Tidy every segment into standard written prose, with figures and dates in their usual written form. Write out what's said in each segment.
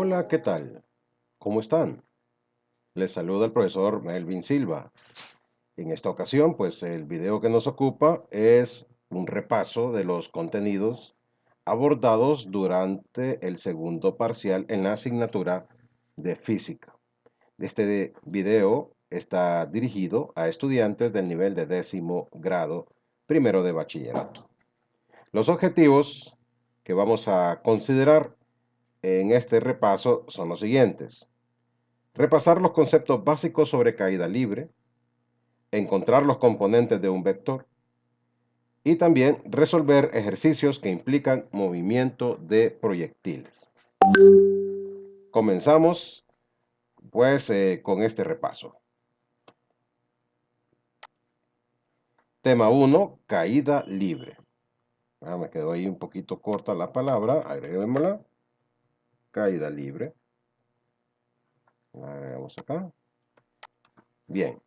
Hola, ¿qué tal? ¿Cómo están? Les saluda el profesor Melvin Silva. En esta ocasión, pues el video que nos ocupa es un repaso de los contenidos abordados durante el segundo parcial en la asignatura de física. Este video está dirigido a estudiantes del nivel de 10º grado, primero de bachillerato. Los objetivos que vamos a considerar en este repaso son los siguientes: repasar los conceptos básicos sobre caída libre, encontrar los componentes de un vector y también resolver ejercicios que implican movimiento de proyectiles. Comenzamos pues con este repaso. Tema 1, caída libre. Me quedó ahí un poquito corta la palabra, agreguémosla. Caída libre. La agregamos acá. Bien.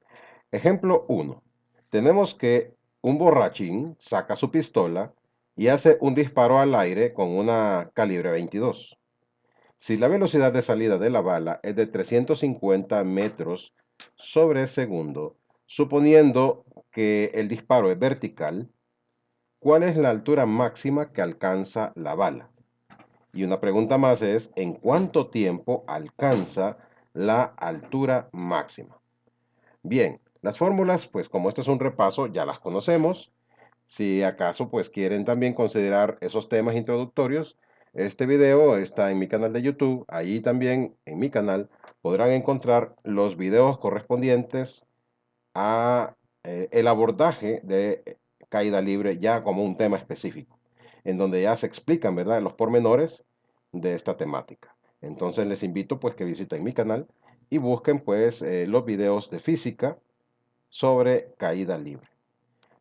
Ejemplo 1. Tenemos que un borrachín saca su pistola y hace un disparo al aire con una calibre 22. Si la velocidad de salida de la bala es de 350 metros sobre segundo, suponiendo que el disparo es vertical, ¿cuál es la altura máxima que alcanza la bala? Y una pregunta más es, ¿en cuánto tiempo alcanza la altura máxima? Bien, las fórmulas, pues como esto es un repaso, ya las conocemos. Si acaso pues quieren también considerar esos temas introductorios, este video está en mi canal de YouTube. Allí también en mi canal podrán encontrar los videos correspondientes a el abordaje de caída libre ya como un tema específico, en donde ya se explican, ¿verdad?, los pormenores de esta temática. Entonces les invito pues que visiten mi canal y busquen pues los videos de física sobre caída libre.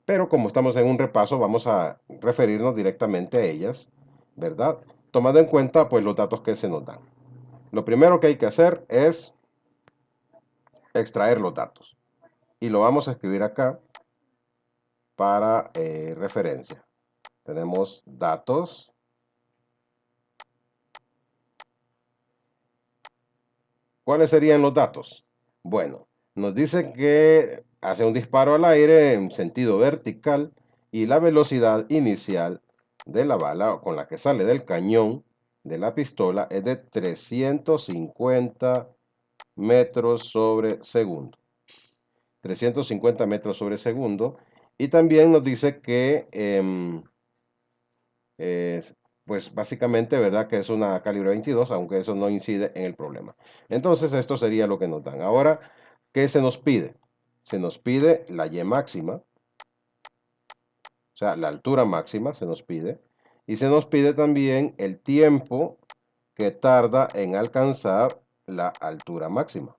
Pero como estamos en un repaso, vamos a referirnos directamente a ellas, ¿verdad? Tomando en cuenta pues los datos que se nos dan. Lo primero que hay que hacer es extraer los datos. Y lo vamos a escribir acá para referencia. Tenemos datos. ¿Cuáles serían los datos? Bueno, nos dice que hace un disparo al aire en sentido vertical y la velocidad inicial de la bala con la que sale del cañón de la pistola es de 350 metros sobre segundo. 350 metros sobre segundo. Y también nos dice que pues básicamente, ¿verdad?, que es una calibre 22, aunque eso no incide en el problema. Entonces, esto sería lo que nos dan. Ahora, ¿qué se nos pide? Se nos pide la Y máxima, o sea, la altura máxima se nos pide, y se nos pide también el tiempo que tarda en alcanzar la altura máxima.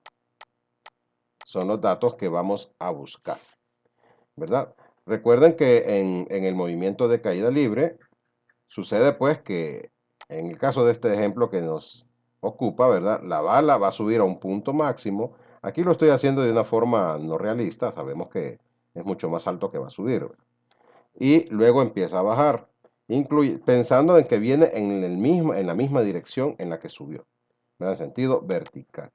Son los datos que vamos a buscar, ¿verdad? Recuerden que en el movimiento de caída libre, sucede pues que en el caso de este ejemplo que nos ocupa, ¿verdad?, la bala va a subir a un punto máximo. Aquí lo estoy haciendo de una forma no realista, sabemos que es mucho más alto que va a subir, ¿verdad? Y luego empieza a bajar, pensando en que viene en la misma dirección en la que subió, ¿verdad?, en sentido vertical.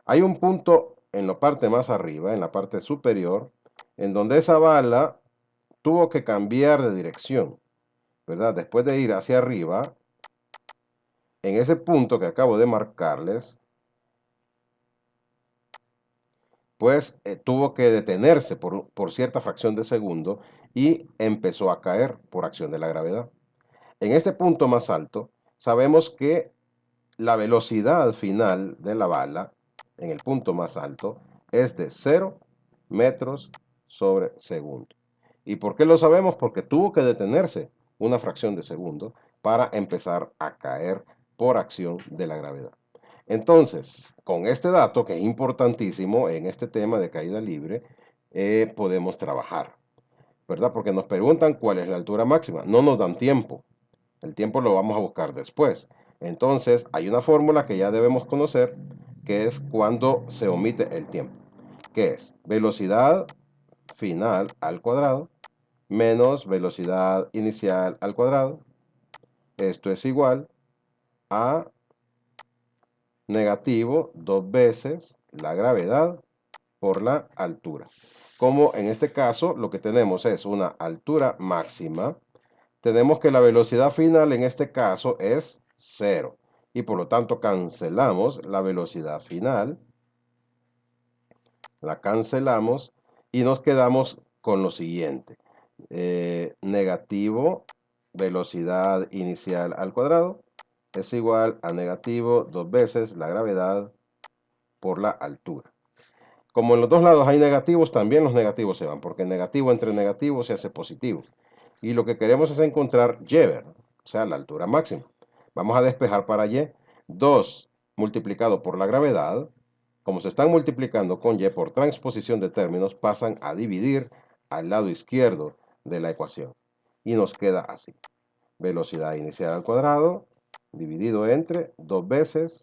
Hay un punto en la parte más arriba, en la parte superior, en donde esa bala tuvo que cambiar de dirección, ¿verdad? Después de ir hacia arriba, en ese punto que acabo de marcarles, pues tuvo que detenerse por cierta fracción de segundo y empezó a caer por acción de la gravedad. En este punto más alto, sabemos que la velocidad final de la bala, en el punto más alto, es de 0 metros sobre segundo. ¿Y por qué lo sabemos? Porque tuvo que detenerse una fracción de segundo para empezar a caer por acción de la gravedad. Entonces, con este dato, que es importantísimo en este tema de caída libre, podemos trabajar, ¿verdad? Porque nos preguntan cuál es la altura máxima. No nos dan tiempo. El tiempo lo vamos a buscar después. Entonces, hay una fórmula que ya debemos conocer, que es cuando se omite el tiempo, que es velocidad final al cuadrado menos velocidad inicial al cuadrado. Esto es igual a negativo 2 veces la gravedad por la altura. Como en este caso lo que tenemos es una altura máxima, tenemos que la velocidad final en este caso es 0. Y por lo tanto cancelamos la velocidad final. La cancelamos y nos quedamos con lo siguiente. Negativo velocidad inicial al cuadrado es igual a negativo 2 veces la gravedad por la altura. Como en los dos lados hay negativos, también los negativos se van, porque negativo entre negativo se hace positivo. Y lo que queremos es encontrar y, ¿verdad? O sea, la altura máxima. Vamos a despejar para y. 2 multiplicado por la gravedad, como se están multiplicando con y por transposición de términos, pasan a dividir al lado izquierdo de la ecuación. Y nos queda así. Velocidad inicial al cuadrado dividido entre 2 veces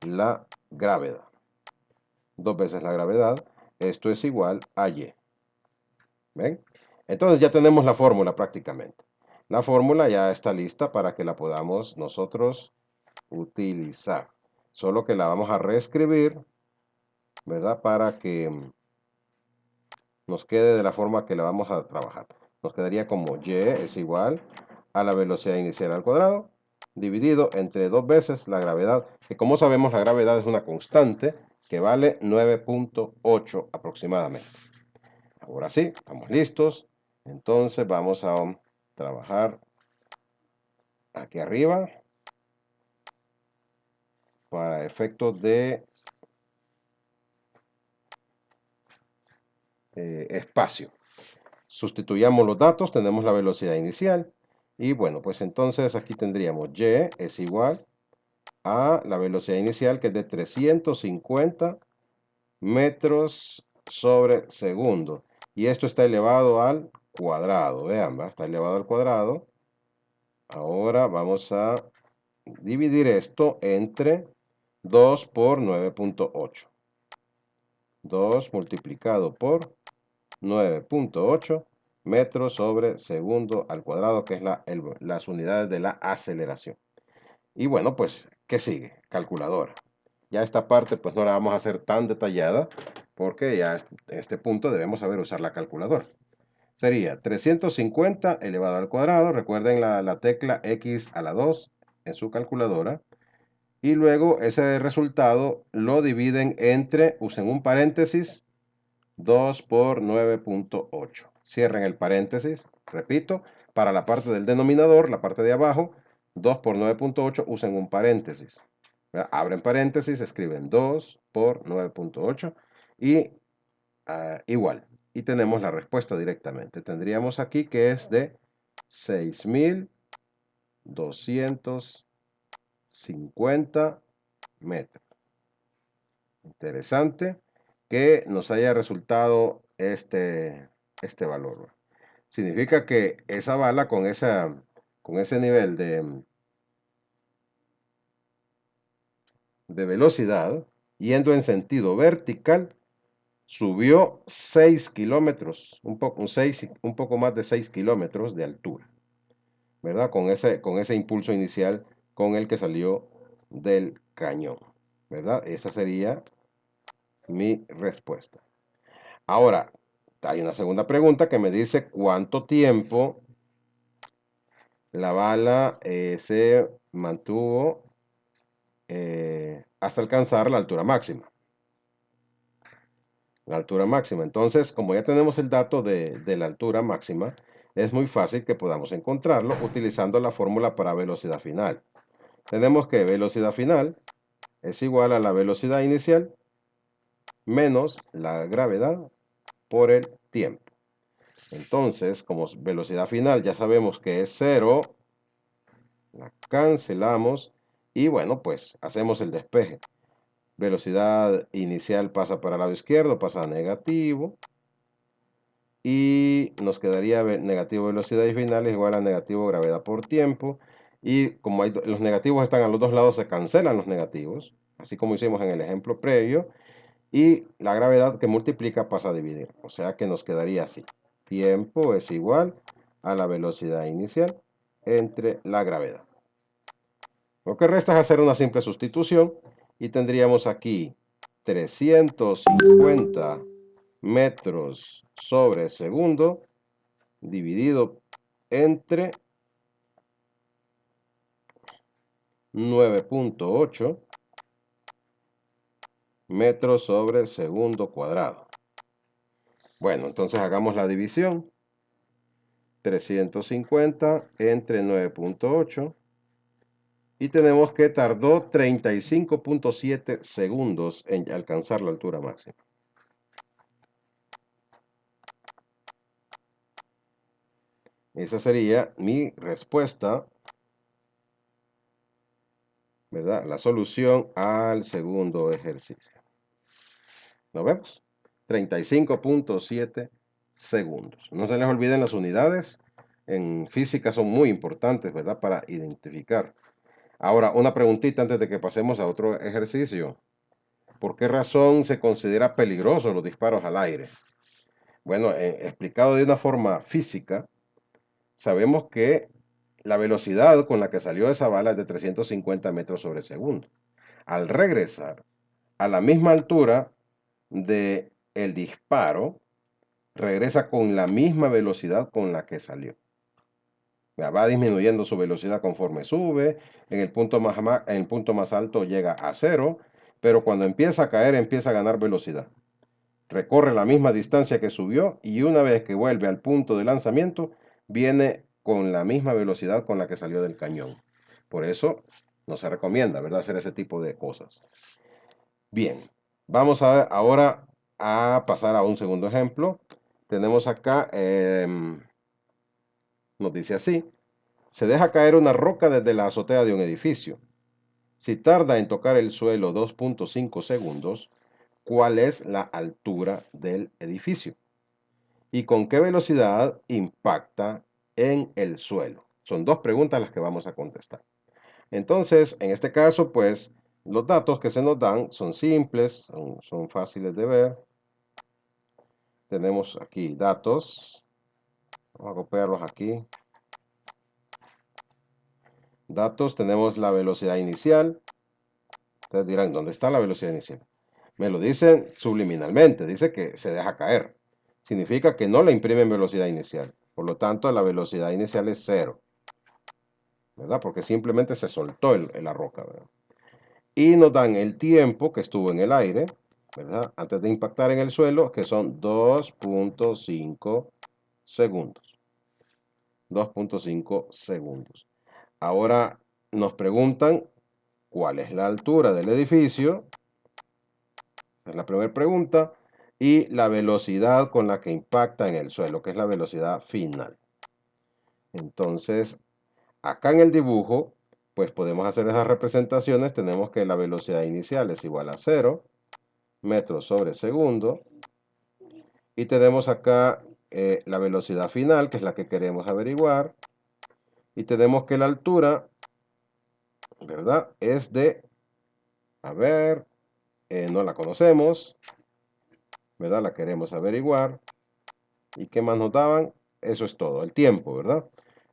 la gravedad. 2 veces la gravedad. Esto es igual a y. ¿Ven? Entonces ya tenemos la fórmula prácticamente. La fórmula ya está lista para que la podamos nosotros utilizar. Solo que la vamos a reescribir, ¿verdad? Para que nos quede de la forma que la vamos a trabajar. Nos quedaría como y es igual a la velocidad inicial al cuadrado dividido entre 2 veces la gravedad, que como sabemos la gravedad es una constante que vale 9.8 aproximadamente. Ahora sí, estamos listos. Entonces vamos a trabajar aquí arriba para efectos de espacio. Sustituyamos los datos, tenemos la velocidad inicial. Y bueno, pues entonces aquí tendríamos y es igual a la velocidad inicial, que es de 350 metros sobre segundo. Y esto está elevado al cuadrado. Vean, ¿va? Está elevado al cuadrado. Ahora vamos a dividir esto entre 2 por 9.8. 2 multiplicado por 9.8 metros sobre segundo al cuadrado, que es las unidades de la aceleración. Y bueno, pues, ¿qué sigue? Calculadora. Ya esta parte pues no la vamos a hacer tan detallada, porque ya en este punto debemos saber usar la calculadora. Sería 350 elevado al cuadrado. Recuerden la tecla X a la 2 en su calculadora. Y luego ese resultado lo dividen entre, usen un paréntesis, 2 por 9.8. Cierren el paréntesis, repito, para la parte del denominador, la parte de abajo, 2 por 9.8, usen un paréntesis. Abren paréntesis, escriben 2 por 9.8 y igual. Y tenemos la respuesta directamente. Tendríamos aquí que es de 6.250 metros. Interesante que nos haya resultado este valor. Significa que esa bala con ese nivel de velocidad, yendo en sentido vertical, subió 6 kilómetros, un poco más de 6 kilómetros de altura, ¿verdad? Con ese impulso inicial con el que salió del cañón, ¿verdad? Esa sería mi respuesta. Ahora, hay una segunda pregunta que me dice cuánto tiempo la bala se mantuvo hasta alcanzar la altura máxima. La altura máxima. Entonces, como ya tenemos el dato de la altura máxima, es muy fácil que podamos encontrarlo utilizando la fórmula para velocidad final. Tenemos que velocidad final es igual a la velocidad inicial menos la gravedad por el tiempo. Entonces, como velocidad final ya sabemos que es 0, la cancelamos y bueno, pues hacemos el despeje. Velocidad inicial pasa para el lado izquierdo, pasa a negativo. Y nos quedaría negativo velocidad final es igual a negativo gravedad por tiempo. Y como los negativos están a los dos lados, se cancelan los negativos, así como hicimos en el ejemplo previo. Y la gravedad que multiplica pasa a dividir. O sea que nos quedaría así. Tiempo es igual a la velocidad inicial entre la gravedad. Lo que resta es hacer una simple sustitución y tendríamos aquí 350 metros sobre segundo dividido entre 9.8 metros sobre segundo cuadrado. Bueno, entonces hagamos la división. 350 entre 9.8 y tenemos que tardó 35.7 segundos en alcanzar la altura máxima. Esa sería mi respuesta, ¿verdad? La solución al segundo ejercicio. ¿Lo vemos? 35.7 segundos. No se les olviden las unidades. En física son muy importantes, ¿verdad? Para identificar. Ahora, una preguntita antes de que pasemos a otro ejercicio. ¿Por qué razón se considera peligroso los disparos al aire? Bueno, explicado de una forma física, sabemos que la velocidad con la que salió esa bala es de 350 metros sobre segundo. Al regresar a la misma altura del disparo, regresa con la misma velocidad con la que salió. Va disminuyendo su velocidad conforme sube, en el punto más alto llega a cero, pero cuando empieza a caer empieza a ganar velocidad. Recorre la misma distancia que subió y una vez que vuelve al punto de lanzamiento, viene con la misma velocidad con la que salió del cañón. Por eso no se recomienda, ¿verdad?, hacer ese tipo de cosas. Bien, vamos ahora a pasar a un segundo ejemplo. Tenemos acá, nos dice así: se deja caer una roca desde la azotea de un edificio. Si tarda en tocar el suelo 2.5 segundos, ¿cuál es la altura del edificio? ¿Y con qué velocidad impacta en el suelo? Son dos preguntas las que vamos a contestar. Entonces, en este caso, pues, los datos que se nos dan son simples, son fáciles de ver. Tenemos aquí datos. Vamos a copiarlos aquí. Datos, tenemos la velocidad inicial. Ustedes dirán, ¿dónde está la velocidad inicial? Me lo dicen subliminalmente, dice que se deja caer. Significa que no le imprimen velocidad inicial. Por lo tanto, la velocidad inicial es 0. ¿Verdad? Porque simplemente se soltó la roca, ¿verdad? Y nos dan el tiempo que estuvo en el aire, ¿verdad?, antes de impactar en el suelo, que son 2.5 segundos. 2.5 segundos. Ahora nos preguntan cuál es la altura del edificio. Esa es la primera pregunta. Y la velocidad con la que impacta en el suelo, que es la velocidad final. Entonces, acá en el dibujo, pues podemos hacer esas representaciones. Tenemos que la velocidad inicial es igual a 0 metros sobre segundo. Y tenemos acá la velocidad final, que es la que queremos averiguar. Y tenemos que la altura, ¿verdad?, es de, a ver, no la conocemos, ¿verdad? La queremos averiguar. ¿Y qué más nos daban? Eso es todo, el tiempo, ¿verdad?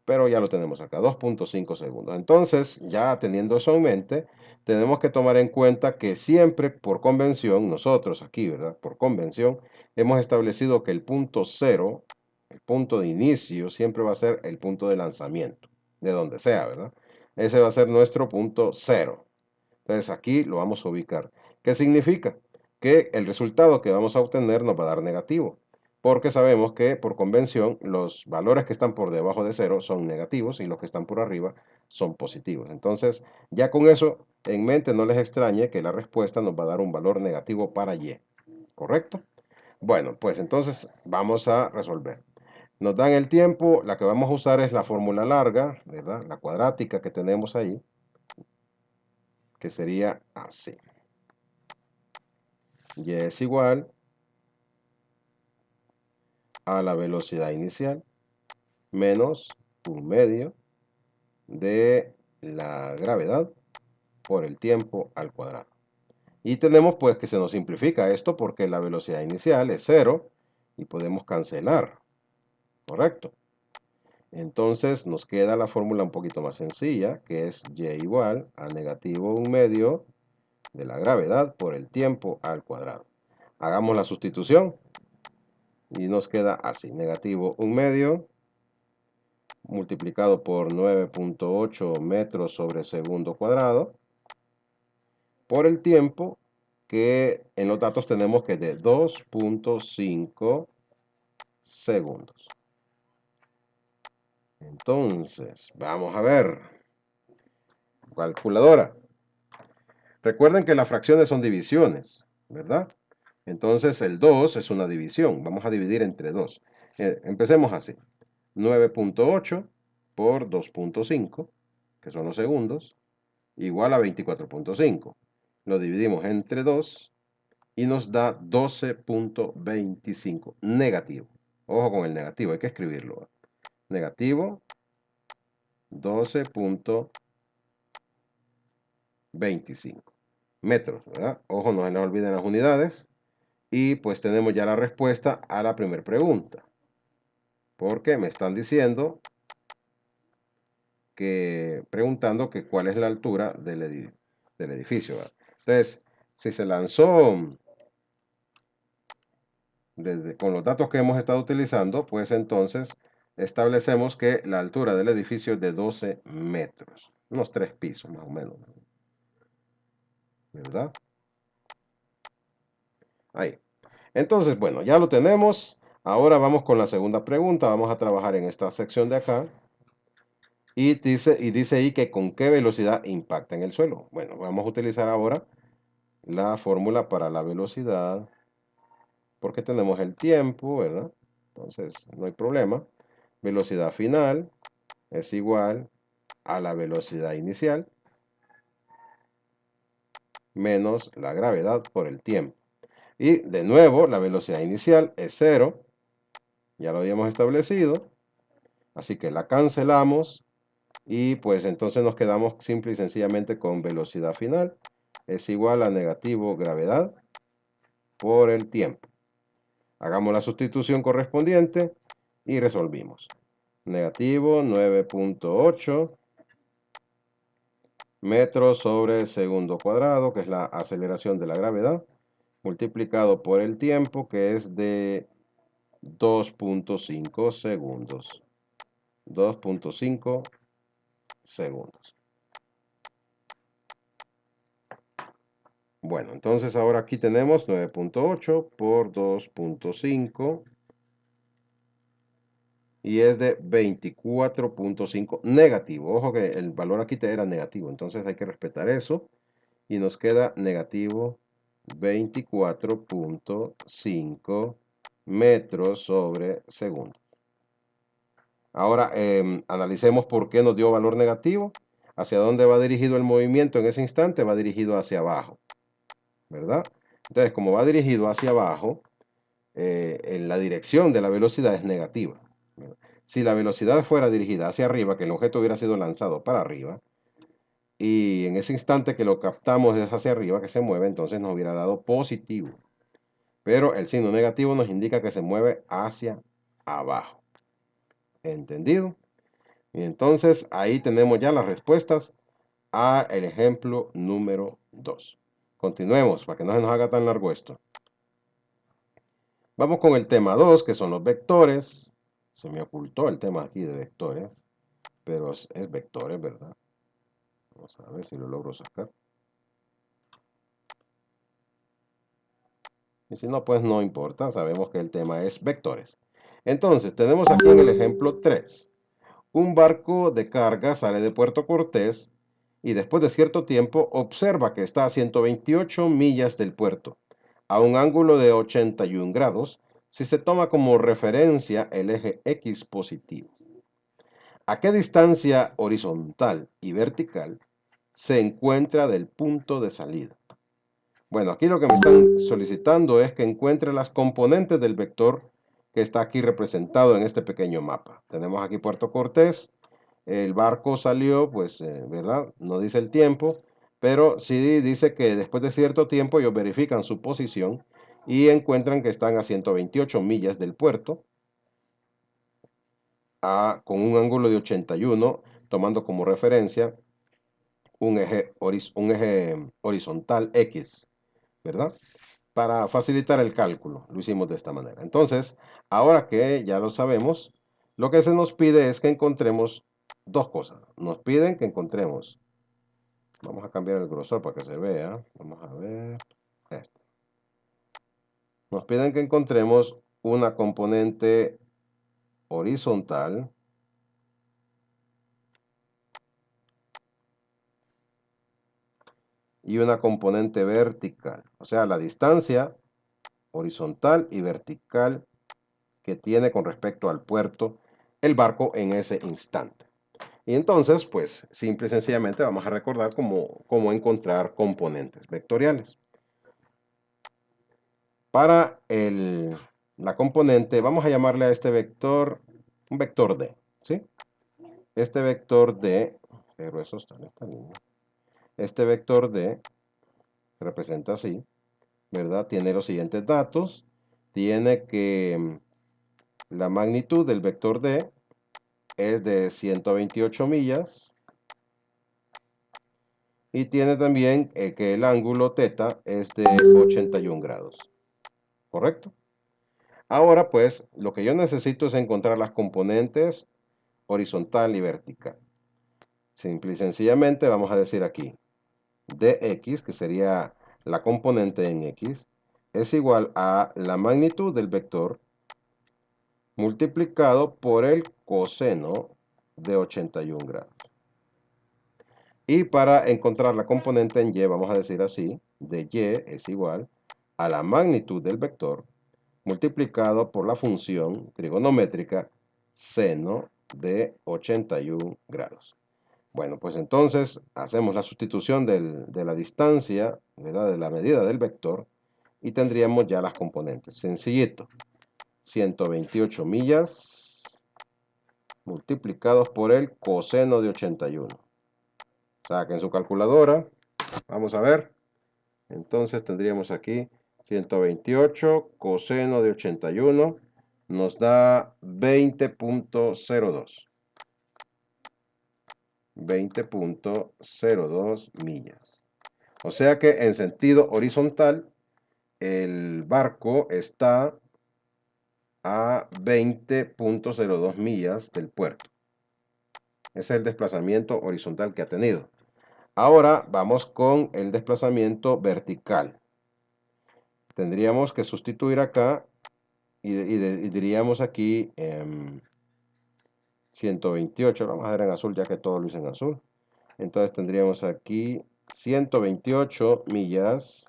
Pero ya lo tenemos acá, 2.5 segundos. Entonces, ya teniendo eso en mente, tenemos que tomar en cuenta que siempre por convención, nosotros aquí, ¿verdad?, por convención, hemos establecido que el punto cero, el punto de inicio, siempre va a ser el punto de lanzamiento, de donde sea, ¿verdad? Ese va a ser nuestro punto cero. Entonces aquí lo vamos a ubicar. ¿Qué significa? Que el resultado que vamos a obtener nos va a dar negativo, porque sabemos que por convención los valores que están por debajo de 0 son negativos y los que están por arriba son positivos. Entonces, ya con eso en mente, no les extrañe que la respuesta nos va a dar un valor negativo para y. ¿Correcto? Bueno, pues entonces vamos a resolver. Nos dan el tiempo, la que vamos a usar es la fórmula larga, ¿verdad?, la cuadrática que tenemos ahí, que sería así. Y es igual a la velocidad inicial menos 1/2 de la gravedad por el tiempo al cuadrado. Y tenemos pues que se nos simplifica esto porque la velocidad inicial es 0 y podemos cancelar. ¿Correcto? Entonces nos queda la fórmula un poquito más sencilla, que es y igual a negativo 1/2 de la gravedad por el tiempo al cuadrado. Hagamos la sustitución y nos queda así, negativo 1/2 multiplicado por 9.8 metros sobre segundo cuadrado por el tiempo, que en los datos tenemos que es de 2.5 segundos. Entonces, vamos a ver. Calculadora. Recuerden que las fracciones son divisiones, ¿verdad? Entonces el 2 es una división. Vamos a dividir entre 2. Empecemos así. 9.8 por 2.5, que son los segundos, igual a 24.5. Lo dividimos entre 2 y nos da 12.25 negativo. Ojo con el negativo, hay que escribirlo. Negativo 12.25 metros, ¿verdad? Ojo, no se nos olviden las unidades. Y pues tenemos ya la respuesta a la primera pregunta. Porque me están diciendo preguntando que cuál es la altura del edificio, ¿verdad? Entonces, si se lanzó con los datos que hemos estado utilizando, pues entonces establecemos que la altura del edificio es de 12 metros. Unos 3 pisos más o menos, ¿verdad? Ahí. Entonces, bueno, ya lo tenemos. Ahora vamos con la segunda pregunta. Vamos a trabajar en esta sección de acá. Y dice ahí que con qué velocidad impacta en el suelo. Bueno, vamos a utilizar ahora la fórmula para la velocidad, porque tenemos el tiempo, ¿verdad? Entonces, no hay problema. Velocidad final es igual a la velocidad inicial menos la gravedad por el tiempo. Y de nuevo, la velocidad inicial es 0. Ya lo habíamos establecido. Así que la cancelamos. Y pues entonces nos quedamos simple y sencillamente con velocidad final es igual a negativo gravedad por el tiempo. Hagamos la sustitución correspondiente y resolvimos. Negativo 9.8 metros sobre segundo cuadrado, que es la aceleración de la gravedad, multiplicado por el tiempo, que es de 2.5 segundos. 2.5 segundos. Bueno, entonces ahora aquí tenemos 9.8 por 2.5 y es de 24.5 negativo. Ojo que el valor aquí te era negativo, entonces hay que respetar eso y nos queda negativo 24.5 metros sobre segundo. Ahora analicemos por qué nos dio valor negativo. ¿Hacia dónde va dirigido el movimiento en ese instante? Va dirigido hacia abajo, ¿verdad? Entonces, como va dirigido hacia abajo, en la dirección de la velocidad es negativa. Si la velocidad fuera dirigida hacia arriba, que el objeto hubiera sido lanzado para arriba, y en ese instante que lo captamos es hacia arriba, que se mueve, entonces nos hubiera dado positivo. Pero el signo negativo nos indica que se mueve hacia abajo. ¿Entendido? Y entonces ahí tenemos ya las respuestas al ejemplo número 2. Continuemos para que no se nos haga tan largo esto. Vamos con el tema 2, que son los vectores. Se me ocultó el tema aquí de vectores, pero es vectores, ¿verdad? Vamos a ver si lo logro sacar. Y si no, pues no importa, sabemos que el tema es vectores. Entonces, tenemos aquí en el ejemplo 3. Un barco de carga sale de Puerto Cortés y después de cierto tiempo observa que está a 128 millas del puerto, a un ángulo de 81 grados, si se toma como referencia el eje X positivo. ¿A qué distancia horizontal y vertical se encuentra del punto de salida? Bueno, aquí lo que me están solicitando es que encuentre las componentes del vector que está aquí representado en este pequeño mapa. Tenemos aquí Puerto Cortés, el barco salió, pues, ¿verdad? No dice el tiempo, pero sí dice que después de cierto tiempo ellos verifican su posición y encuentran que están a 128 millas del puerto. con un ángulo de 81, tomando como referencia un eje horizontal X, ¿verdad? Para facilitar el cálculo, lo hicimos de esta manera. Entonces, ahora que ya lo sabemos, lo que se nos pide es que encontremos dos cosas. Nos piden que encontremos, vamos a cambiar el grosor para que se vea, vamos a ver esto. Nos piden que encontremos una componente horizontal y una componente vertical, o sea, la distancia horizontal y vertical que tiene con respecto al puerto el barco en ese instante. Y entonces, pues, simple y sencillamente vamos a recordar cómo encontrar componentes vectoriales. Para la componente, vamos a llamarle a este vector un vector D, ¿sí? Este vector D, pero eso está en esta línea. Este vector D representa así, ¿verdad? Tiene los siguientes datos. Tiene que la magnitud del vector D es de 128 millas. Y tiene también que el ángulo θ es de 81 grados. ¿Correcto? Ahora pues, lo que yo necesito es encontrar las componentes horizontal y vertical. Simple y sencillamente vamos a decir aquí, dx, que sería la componente en x, es igual a la magnitud del vector multiplicado por el coseno de 81 grados. Y para encontrar la componente en y, vamos a decir así, de y es igual a la magnitud del vector multiplicado por la función trigonométrica seno de 81 grados. Bueno, pues entonces hacemos la sustitución de la distancia, ¿verdad? De la medida del vector, y tendríamos ya las componentes. Sencillito. 128 millas multiplicados por el coseno de 81. Saquen su calculadora. Vamos a ver. Entonces tendríamos aquí 128 coseno de 81 nos da 20.02. 20.02 millas. O sea que en sentido horizontal el barco está a 20.02 millas del puerto. Ese es el desplazamiento horizontal que ha tenido. Ahora vamos con el desplazamiento vertical. Tendríamos que sustituir acá y diríamos aquí 128, vamos a ver en azul ya que todo lo hice en azul. Entonces tendríamos aquí 128 millas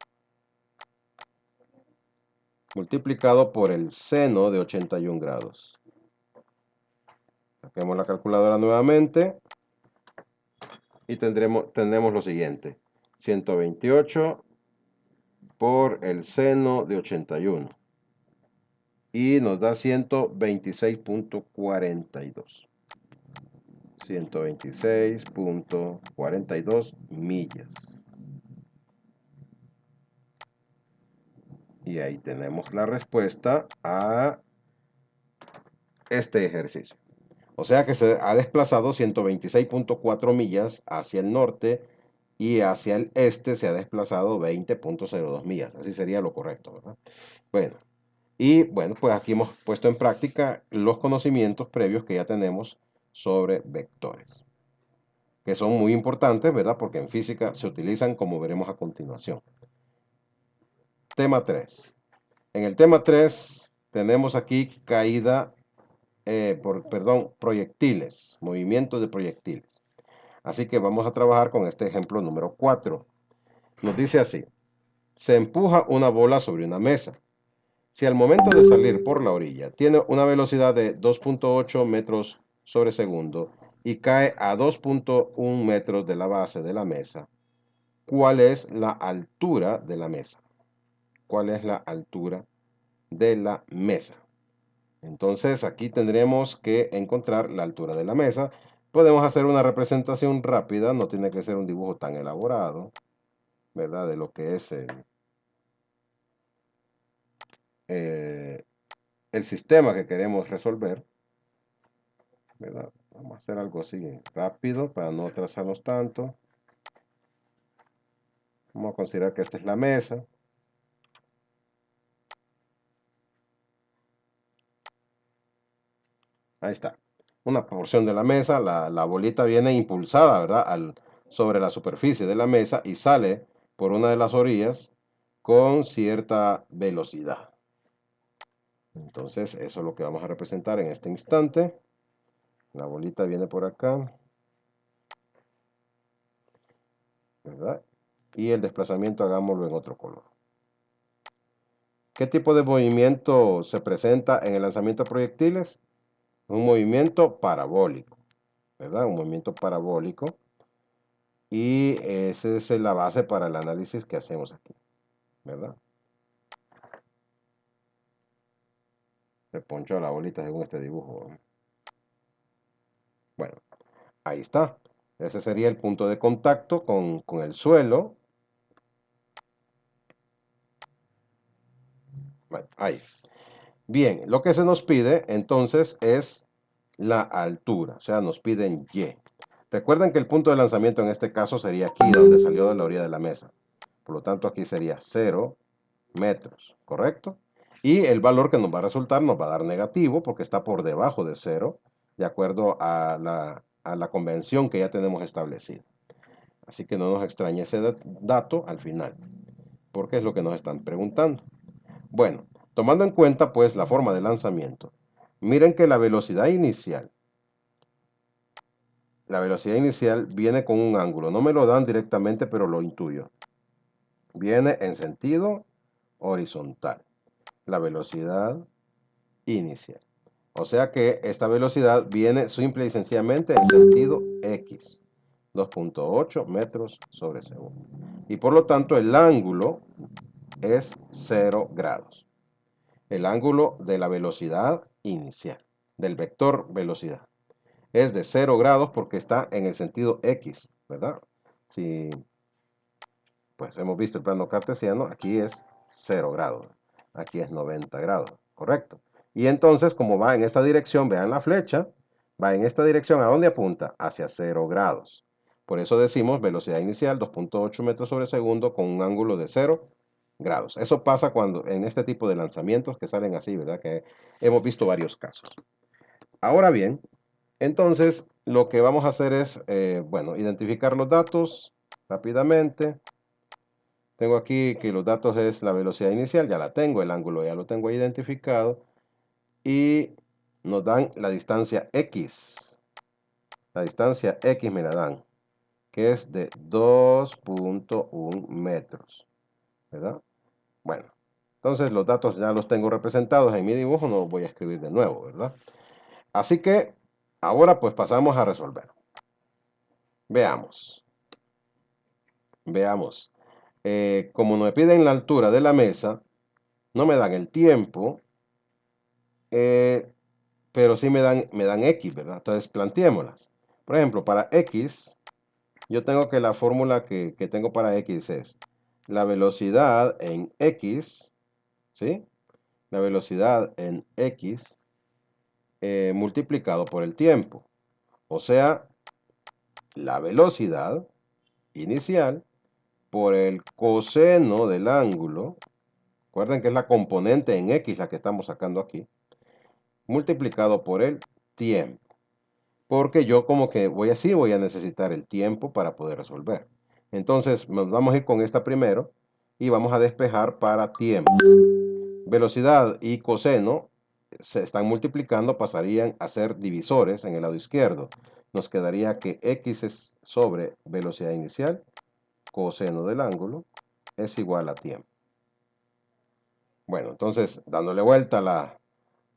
multiplicado por el seno de 81 grados. Saquemos la calculadora nuevamente y tendremos lo siguiente. 128 por el seno de 81. Y nos da 126.42. 126.42 millas. Y ahí tenemos la respuesta a este ejercicio. O sea que se ha desplazado 126.4 millas hacia el norte y hacia el este se ha desplazado 20.02 millas. Así sería lo correcto, ¿verdad? Bueno, y bueno, pues aquí hemos puesto en práctica los conocimientos previos que ya tenemos sobre vectores, que son muy importantes, ¿verdad? Porque en física se utilizan como veremos a continuación. Tema 3. En el tema 3 tenemos aquí caída, proyectiles, movimientos de proyectiles. Así que vamos a trabajar con este ejemplo número 4. Nos dice así, se empuja una bola sobre una mesa. Si al momento de salir por la orilla tiene una velocidad de 2.8 metros sobre segundo y cae a 2.1 metros de la base de la mesa, ¿cuál es la altura de la mesa? ¿Cuál es la altura de la mesa? Entonces aquí tendremos que encontrar la altura de la mesa. Podemos hacer una representación rápida, no tiene que ser un dibujo tan elaborado, ¿verdad? De lo que es el sistema que queremos resolver. ¿verdad? Vamos a hacer algo así rápido para no atrasarnos tanto. Vamos a considerar que esta es la mesa. Ahí está. Una porción de la mesa, la bolita viene impulsada, ¿verdad? Sobre la superficie de la mesa y sale por una de las orillas con cierta velocidad. Entonces, eso es lo que vamos a representar en este instante. La bolita viene por acá, ¿verdad? Y el desplazamiento hagámoslo en otro color. ¿Qué tipo de movimiento se presenta en el lanzamiento de proyectiles? Un movimiento parabólico, ¿verdad? Un movimiento parabólico. Y esa es la base para el análisis que hacemos aquí, ¿verdad? Le poncho a la bolita según este dibujo. Bueno, ahí está. Ese sería el punto de contacto con el suelo. Bueno, ahí. Bien, lo que se nos pide entonces es la altura, o sea, nos piden Y. Recuerden que el punto de lanzamiento en este caso sería aquí, donde salió de la orilla de la mesa. Por lo tanto, aquí sería 0 metros, ¿correcto? Y el valor que nos va a resultar nos va a dar negativo porque está por debajo de 0, de acuerdo a la convención que ya tenemos establecida. Así que no nos extrañe ese dato al final, porque es lo que nos están preguntando. Bueno, tomando en cuenta pues la forma de lanzamiento, miren que la velocidad inicial viene con un ángulo. No me lo dan directamente, pero lo intuyo. Viene en sentido horizontal. La velocidad inicial. O sea que esta velocidad viene simple y sencillamente en sentido X. 2.8 metros sobre segundo. Y por lo tanto el ángulo es 0 grados. El ángulo de la velocidad inicial, del vector velocidad, es de 0 grados porque está en el sentido X, ¿verdad? Si pues hemos visto el plano cartesiano, aquí es 0 grados, aquí es 90 grados, ¿correcto? Y entonces, como va en esta dirección, vean la flecha, va en esta dirección, ¿a dónde apunta? Hacia 0 grados. Por eso decimos velocidad inicial 2.8 metros sobre segundo con un ángulo de 0 grados. Eso pasa cuando en este tipo de lanzamientos que salen así, ¿verdad? Que hemos visto varios casos. Ahora bien, entonces lo que vamos a hacer es, bueno, identificar los datos rápidamente. Tengo aquí que los datos es la velocidad inicial, ya la tengo, el ángulo ya lo tengo identificado. Y nos dan la distancia X. La distancia X me la dan, que es de 2.1 metros, ¿verdad? Bueno, entonces los datos ya los tengo representados en mi dibujo, no los voy a escribir de nuevo, ¿verdad? Así que ahora pues pasamos a resolver. Veamos. Veamos. Como me piden la altura de la mesa, no me dan el tiempo, pero sí me dan X, ¿verdad? Entonces planteémoslas. Por ejemplo, para X, yo tengo que la fórmula que tengo para X es la velocidad en X, ¿sí? La velocidad en X multiplicado por el tiempo. O sea, la velocidad inicial por el coseno del ángulo. Recuerden que es la componente en X la que estamos sacando aquí. Multiplicado por el tiempo. Porque yo como que voy a necesitar el tiempo para poder resolver. Entonces nos vamos a ir con esta primero y vamos a despejar para tiempo. Velocidad y coseno se están multiplicando, pasarían a ser divisores en el lado izquierdo. Nos quedaría que X es sobre velocidad inicial, coseno del ángulo, es igual a tiempo. Bueno, entonces dándole vuelta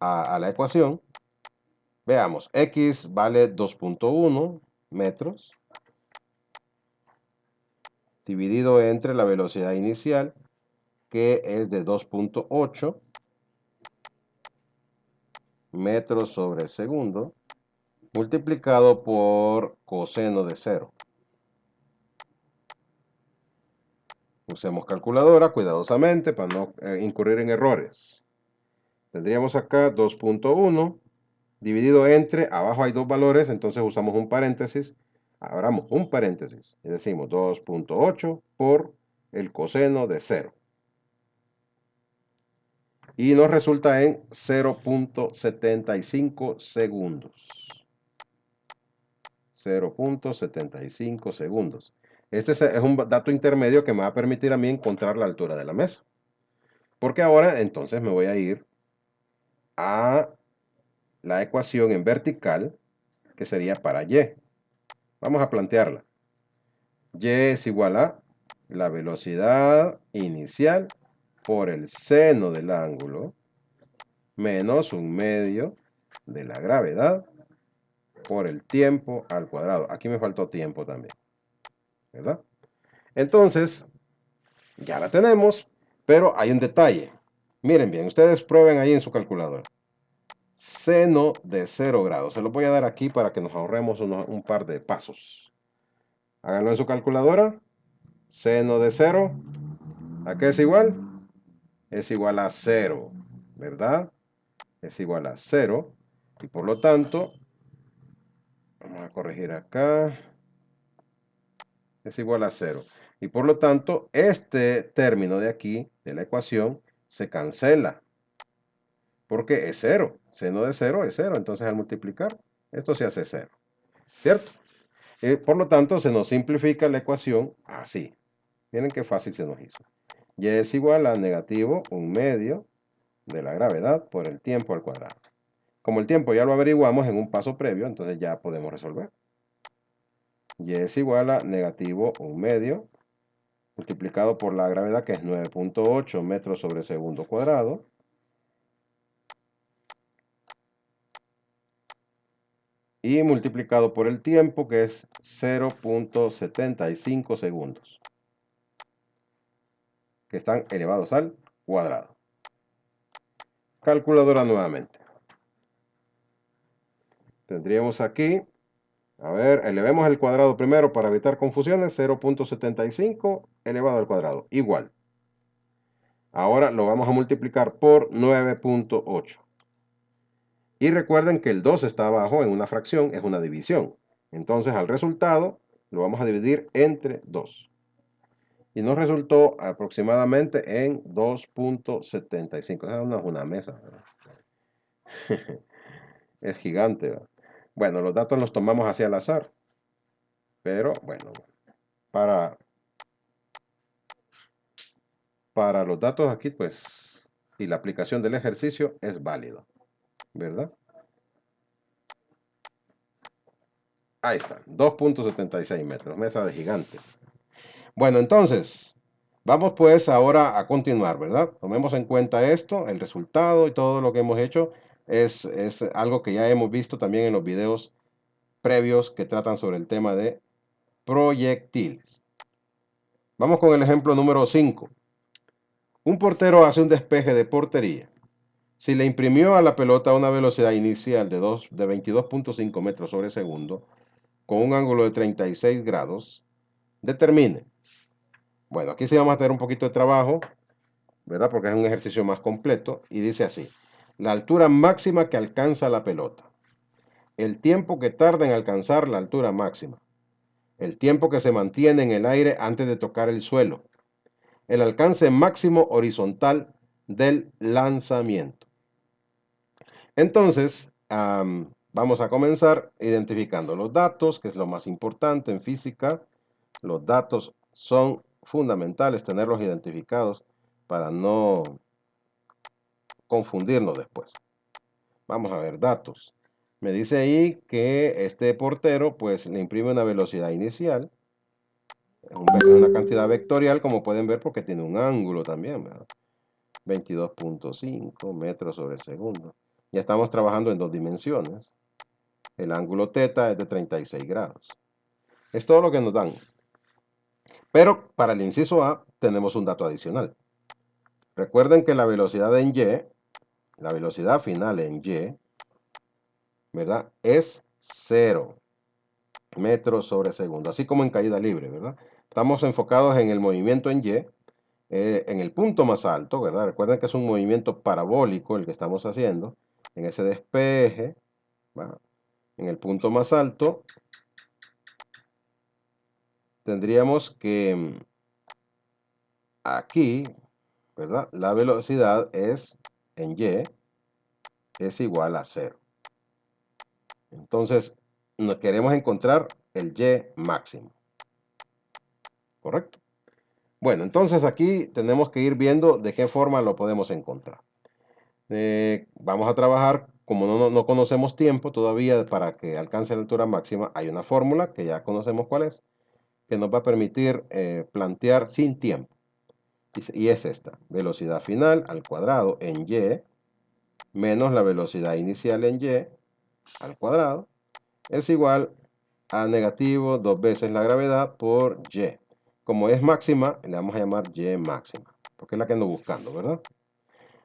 a la ecuación, veamos, X vale 2.1 metros dividido entre la velocidad inicial, que es de 2.8 metros sobre segundo, multiplicado por coseno de 0. Usemos calculadora cuidadosamente para no incurrir en errores. Tendríamos acá 2.1 dividido entre, abajo hay dos valores, entonces usamos un paréntesis, abramos un paréntesis y decimos 2.8 por el coseno de 0. Y nos resulta en 0.75 segundos. 0.75 segundos. Este es un dato intermedio que me va a permitir a mí encontrar la altura de la mesa. Porque ahora entonces me voy a ir a la ecuación en vertical, que sería para y. Vamos a plantearla. Y es igual a la velocidad inicial por el seno del ángulo menos 1/2 de la gravedad por el tiempo al cuadrado. Aquí me faltó tiempo también, ¿verdad? Entonces, ya la tenemos, pero hay un detalle. Miren bien, ustedes prueben ahí en su calculadora. Seno de 0 grados. Se lo voy a dar aquí para que nos ahorremos un par de pasos. Háganlo en su calculadora. Seno de 0. ¿A qué es igual? Es igual a 0, ¿verdad? Es igual a 0. Y por lo tanto, vamos a corregir acá. Es igual a 0. Y por lo tanto, este término de aquí, de la ecuación, se cancela. Porque es 0. Seno de 0 es 0. Entonces, al multiplicar, esto se hace 0. ¿Cierto? Por lo tanto, se nos simplifica la ecuación así. Miren qué fácil se nos hizo. Y es igual a negativo 1/2 de la gravedad por el tiempo al cuadrado. Como el tiempo ya lo averiguamos en un paso previo, entonces ya podemos resolver. Y es igual a negativo 1/2 multiplicado por la gravedad, que es 9.8 metros sobre segundo cuadrado. Y multiplicado por el tiempo, que es 0.75 segundos. Que están elevados al cuadrado. Calculadora nuevamente. Tendríamos aquí, a ver, elevemos el cuadrado primero para evitar confusiones. 0.75 elevado al cuadrado, igual. Ahora lo vamos a multiplicar por 9.8. Y recuerden que el 2 está abajo en una fracción, es una división. Entonces al resultado lo vamos a dividir entre 2. Y nos resultó aproximadamente en 2.75. Esa no es una mesa, ¿verdad? Es gigante, ¿verdad? Bueno, los datos los tomamos hacia al azar. Pero bueno, para los datos aquí, pues, y la aplicación del ejercicio es válido, ¿verdad? Ahí está, 2.76 metros, mesa de gigante. Bueno, entonces, vamos pues ahora a continuar, ¿verdad? Tomemos en cuenta esto, el resultado y todo lo que hemos hecho es algo que ya hemos visto también en los videos previos que tratan sobre el tema de proyectiles. Vamos con el ejemplo número 5. Un portero hace un despeje de portería. Si le imprimió a la pelota una velocidad inicial de 22.5 metros sobre segundo, con un ángulo de 36 grados, determine. Bueno, aquí sí vamos a tener un poquito de trabajo, ¿verdad? Porque es un ejercicio más completo. Y dice así: la altura máxima que alcanza la pelota, el tiempo que tarda en alcanzar la altura máxima, el tiempo que se mantiene en el aire antes de tocar el suelo, el alcance máximo horizontal del lanzamiento. Entonces, vamos a comenzar identificando los datos, que es lo más importante en física. Los datos son fundamentales tenerlos identificados para no confundirnos después. Vamos a ver datos. Me dice ahí que este portero pues le imprime una velocidad inicial. Es una cantidad vectorial, como pueden ver, porque tiene un ángulo también, ¿verdad? 22.5 metros sobre segundo. Ya estamos trabajando en dos dimensiones. El ángulo θ es de 36 grados. Es todo lo que nos dan. Pero para el inciso A tenemos un dato adicional. Recuerden que la velocidad en Y, la velocidad final en Y, ¿verdad? Es 0 metros sobre segundo, así como en caída libre, ¿verdad? Estamos enfocados en el movimiento en Y, en el punto más alto, ¿verdad? Recuerden que es un movimiento parabólico el que estamos haciendo, en ese despeje, ¿va? En el punto más alto tendríamos que aquí, ¿verdad? La velocidad es en y es igual a 0. Entonces, nos queremos encontrar el y máximo. ¿Correcto? Bueno, entonces aquí tenemos que ir viendo de qué forma lo podemos encontrar. Vamos a trabajar, como no conocemos tiempo todavía para que alcance la altura máxima, hay una fórmula que ya conocemos cuál es, que nos va a permitir plantear sin tiempo. Y es esta, velocidad final al cuadrado en y menos la velocidad inicial en y al cuadrado es igual a negativo 2 veces la gravedad por y. Como es máxima, le vamos a llamar y máxima, porque es la que ando buscando, ¿verdad?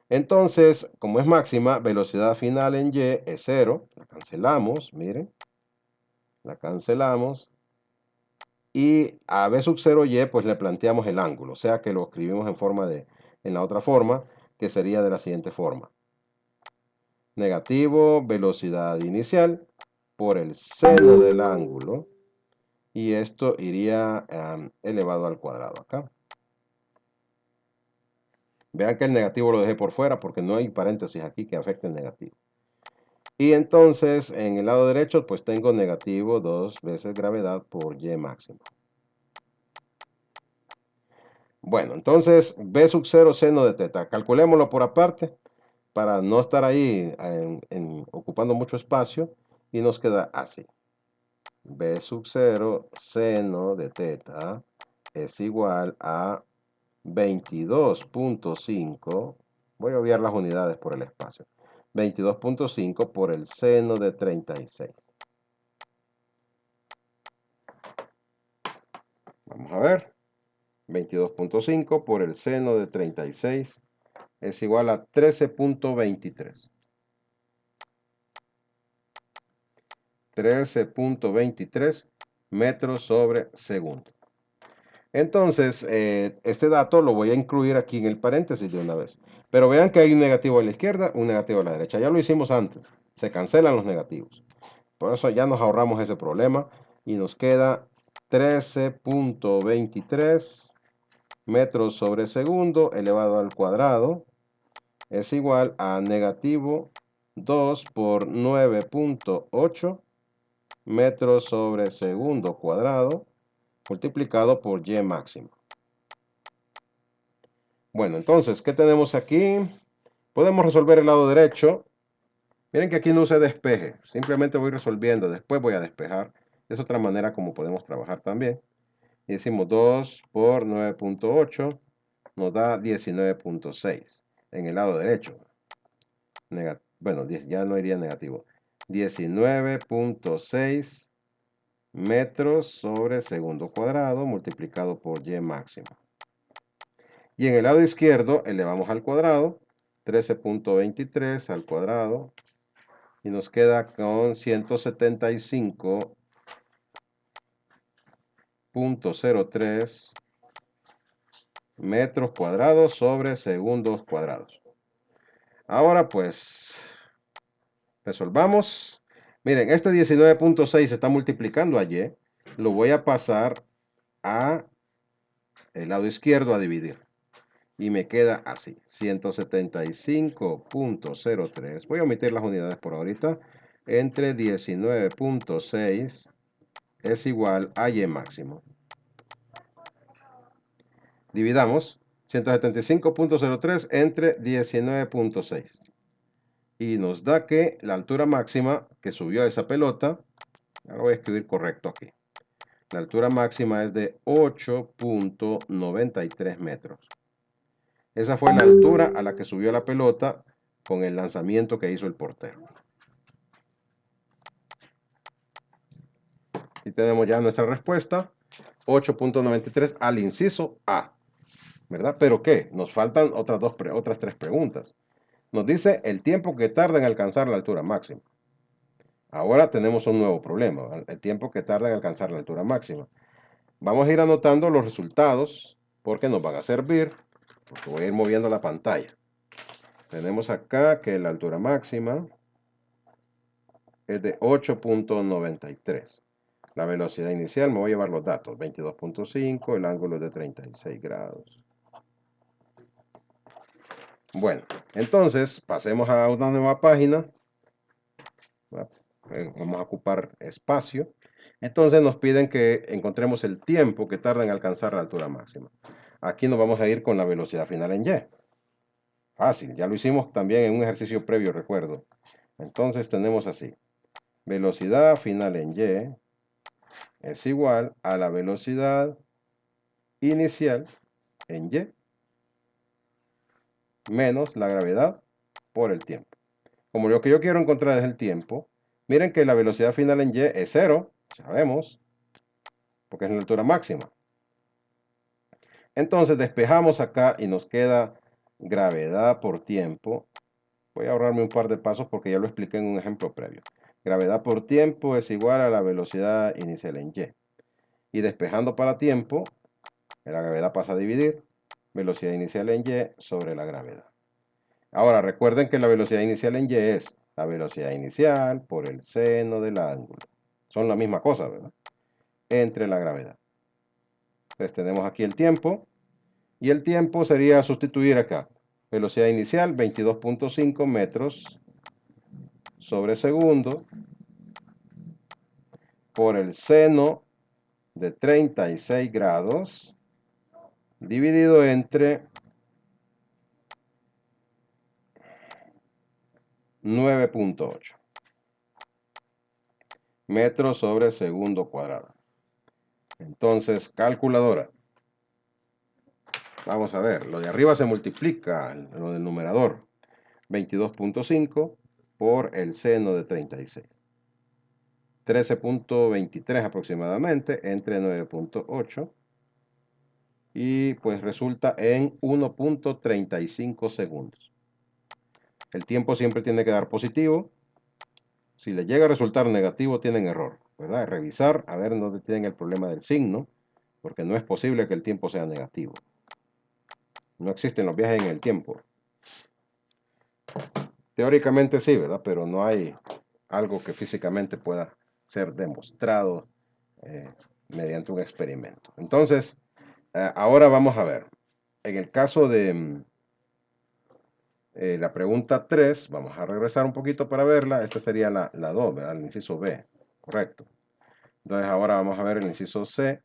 Entonces, como es máxima, velocidad final en y es 0. La cancelamos, miren. La cancelamos. Y a b sub 0y, pues le planteamos el ángulo. O sea que lo escribimos en la otra forma, que sería de la siguiente forma. Negativo velocidad inicial por el seno del ángulo. Y esto iría elevado al cuadrado acá. Vean que el negativo lo dejé por fuera porque no hay paréntesis aquí que afecte el negativo. Y entonces en el lado derecho pues tengo negativo 2 veces gravedad por y máximo. Bueno, entonces b sub 0 seno de teta. Calculémoslo por aparte para no estar ahí ocupando mucho espacio. Y nos queda así. B sub 0 seno de teta es igual a 22.5. Voy a obviar las unidades por el espacio. 22.5 por el seno de 36. Vamos a ver. 22.5 por el seno de 36 es igual a 13.23. 13.23 metros sobre segundo. Entonces, este dato lo voy a incluir aquí en el paréntesis de una vez. Pero vean que hay un negativo a la izquierda, un negativo a la derecha. Ya lo hicimos antes. Se cancelan los negativos. Por eso ya nos ahorramos ese problema y nos queda 13.23 metros sobre segundo elevado al cuadrado es igual a negativo 2 por 9.8 metros sobre segundo cuadrado multiplicado por y máximo. Bueno, entonces, ¿qué tenemos aquí? Podemos resolver el lado derecho. Miren que aquí no usé despeje. Simplemente voy resolviendo. Después voy a despejar. Es otra manera como podemos trabajar también. Y decimos 2 por 9.8 nos da 19.6 en el lado derecho. Bueno, ya no iría negativo. 19.6 metros sobre segundo cuadrado multiplicado por y máximo. Y en el lado izquierdo elevamos al cuadrado. 13.23 al cuadrado. Y nos queda con 175.03 metros cuadrados sobre segundos cuadrados. Ahora pues resolvamos. Miren, este 19.6 se está multiplicando a y. Lo voy a pasar a el lado izquierdo a dividir. Y me queda así. 175.03. Voy a omitir las unidades por ahorita. Entre 19.6 es igual a y máximo. Dividamos 175.03 entre 19.6. Y nos da que la altura máxima que subió esa pelota, ahora voy a escribir correcto aquí. La altura máxima es de 8.93 metros. Esa fue la altura a la que subió la pelota con el lanzamiento que hizo el portero. Y tenemos ya nuestra respuesta. 8.93 al inciso A. ¿Verdad? ¿Pero qué? Nos faltan otras tres preguntas. Nos dice el tiempo que tarda en alcanzar la altura máxima. Ahora tenemos un nuevo problema, el tiempo que tarda en alcanzar la altura máxima. Vamos a ir anotando los resultados porque nos van a servir, porque voy a ir moviendo la pantalla. Tenemos acá que la altura máxima es de 8.93. La velocidad inicial, me voy a llevar los datos, 22.5, el ángulo es de 36 grados. Bueno, entonces pasemos a una nueva página. Vamos a ocupar espacio. Entonces nos piden que encontremos el tiempo que tarda en alcanzar la altura máxima. Aquí nos vamos a ir con la velocidad final en Y. Fácil, ya lo hicimos también en un ejercicio previo, recuerdo. Entonces tenemos así. Velocidad final en Y es igual a la velocidad inicial en Y menos la gravedad por el tiempo. Como lo que yo quiero encontrar es el tiempo, miren que la velocidad final en Y es 0, sabemos, porque es la altura máxima. Entonces despejamos acá y nos queda gravedad por tiempo. Voy a ahorrarme un par de pasos porque ya lo expliqué en un ejemplo previo. Gravedad por tiempo es igual a la velocidad inicial en Y. Y despejando para tiempo, la gravedad pasa a dividir velocidad inicial en Y sobre la gravedad. Ahora recuerden que la velocidad inicial en Y es la velocidad inicial por el seno del ángulo. Son la misma cosa, ¿verdad? Entre la gravedad. Entonces tenemos aquí el tiempo. Y el tiempo sería sustituir acá. Velocidad inicial 22.5 metros sobre segundo por el seno de 36 grados dividido entre 9.8 metros sobre segundo cuadrado. Entonces, calculadora. Vamos a ver, lo de arriba se multiplica, lo del numerador. 22.5 por el seno de 36. 13.23 aproximadamente entre 9.8. Y pues resulta en 1.35 segundos. El tiempo siempre tiene que dar positivo. Si le llega a resultar negativo, tienen error, ¿verdad? Revisar, a ver dónde tienen el problema del signo, porque no es posible que el tiempo sea negativo. No existen los viajes en el tiempo. Teóricamente sí, ¿verdad? Pero no hay algo que físicamente pueda ser demostrado mediante un experimento. Entonces, ahora vamos a ver. En el caso de la pregunta 3, vamos a regresar un poquito para verla. Esta sería la 2, ¿verdad? El inciso B, correcto. Entonces ahora vamos a ver el inciso C.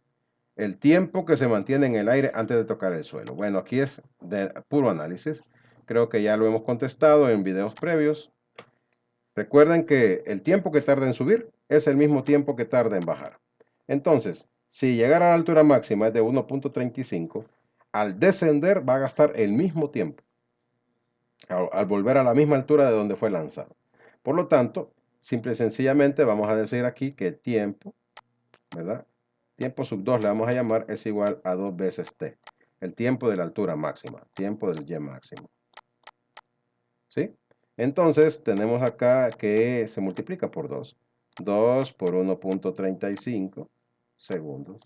El tiempo que se mantiene en el aire antes de tocar el suelo. Bueno, aquí es de puro análisis. Creo que ya lo hemos contestado en videos previos. Recuerden que el tiempo que tarda en subir es el mismo tiempo que tarda en bajar. Entonces, si llegar a la altura máxima es de 1.35, al descender va a gastar el mismo tiempo. Al volver a la misma altura de donde fue lanzado. Por lo tanto, simple y sencillamente vamos a decir aquí que tiempo, ¿verdad? Tiempo sub 2 le vamos a llamar es igual a 2 veces t. El tiempo de la altura máxima, tiempo del y máximo. ¿Sí? Entonces, tenemos acá que se multiplica por 2. 2 por 1.35 segundos.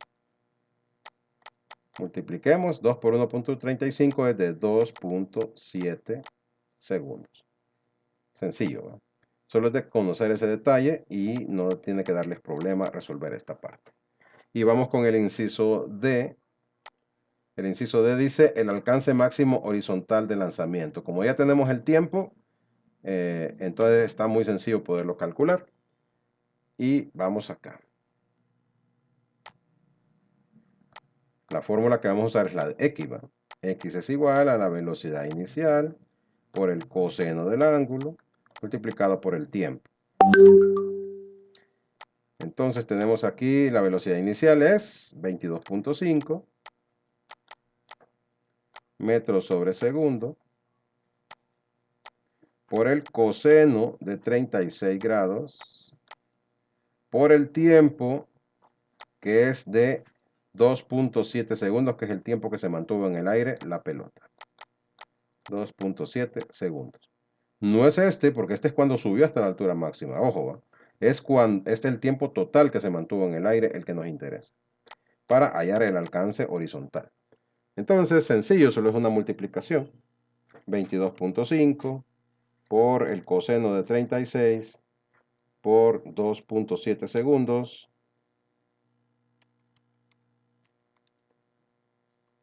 Multipliquemos, 2 por 1.35 es de 2.7 segundos. Sencillo, ¿verdad? Solo es de conocer ese detalle y no tiene que darles problema resolver esta parte. Y vamos con el inciso D. El inciso D dice el alcance máximo horizontal de lanzamiento. Como ya tenemos el tiempo, entonces está muy sencillo poderlo calcular. Y vamos acá. La fórmula que vamos a usar es la de X, ¿verdad? X es igual a la velocidad inicial por el coseno del ángulo multiplicado por el tiempo. Entonces tenemos aquí la velocidad inicial es 22.5 metros sobre segundo por el coseno de 36 grados por el tiempo que es de 2.7 segundos, que es el tiempo que se mantuvo en el aire la pelota. 2.7 segundos. No es este, porque este es cuando subió hasta la altura máxima. Ojo, ¿va? Este es el tiempo total que se mantuvo en el aire el que nos interesa, para hallar el alcance horizontal. Entonces, sencillo, solo es una multiplicación. 22.5 por el coseno de 36 por 2.7 segundos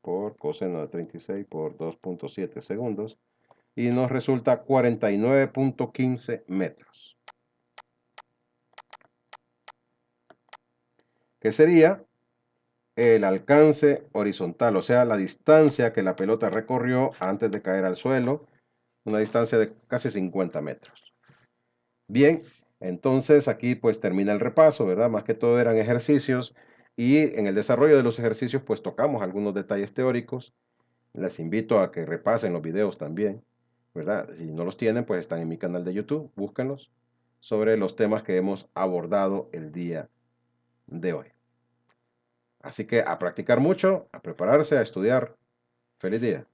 por coseno de 36 por 2.7 segundos y nos resulta 49.15 metros. Que sería el alcance horizontal, o sea, la distancia que la pelota recorrió antes de caer al suelo, una distancia de casi 50 metros. Bien, entonces aquí pues termina el repaso, ¿verdad? Más que todo eran ejercicios y en el desarrollo de los ejercicios pues tocamos algunos detalles teóricos. Les invito a que repasen los videos también, ¿verdad? Si no los tienen, pues están en mi canal de YouTube, búsquenlos sobre los temas que hemos abordado el día de hoy. Así que a practicar mucho, a prepararse, a estudiar. ¡Feliz día!